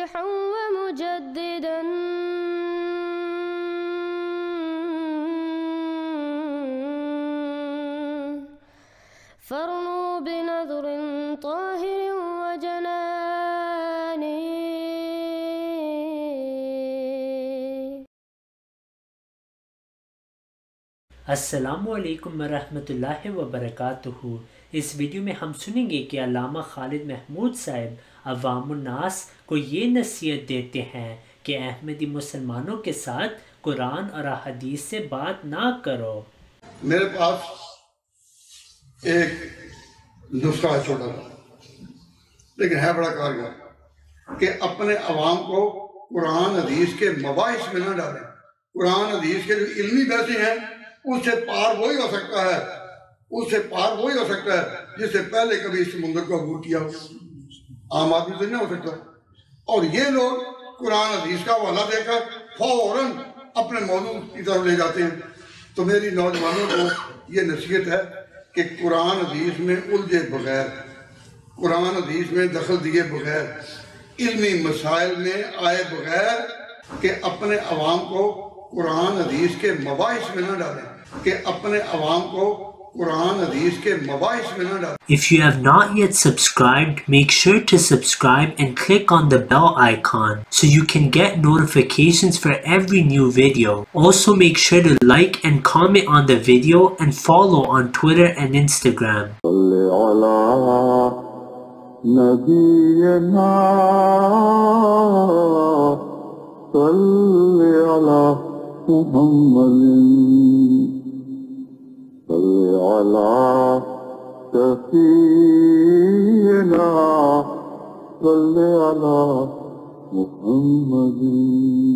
मुस्लिहन व मुजद्दिदन फरनू बिनज़रिन ताहिरिन व जनानी। अस्सलामुअलैकुम वरहमतुल्लाहि वबरकातुहू। इस वीडियो में हम सुनेंगे कि अल्लामा खालिद महमूद साहब अवामुन्नास को ये नसीहत देते हैं कि अहमदी मुसलमानों के साथ कुरान और हदीस से बात ना करो। मेरे पास एक नुस्खा है छोटा सा, लेकिन है बड़ा कारगर, कि अपने अवाम को कुरान हदीस के मबाहिस में ना डालें। कुरान हदीस के जो इल्मी बहसें हैं उससे पार वही हो सकता है, उससे पार वही हो सकता है जिससे पहले कभी इस समुद्र को अबूर किया हो। आम आदमी से नहीं हो सकता। और ये लोग कुरान हदीस का हवाला देकर फौरन अपने मौजू की तरफ ले जाते हैं। तो मेरी नौजवानों को ये नसीहत है कि कुरान हदीस में उलझे बगैर, कुरान हदीस में दखल दिए बगैर, इल्मी मसाइल में आए बगैर, कि अपने अवाम को कुरान हदीस के मबाहिस में न डालें, कि अपने अवाम को कुरान हदीस के मबाहिस में न डालें। If you have not yet subscribed, make sure to subscribe and click on the bell icon so you can get notifications for every new video. Also make sure to like and comment on the video and follow on Twitter and Instagram. सल्ले अला मुहम्मद।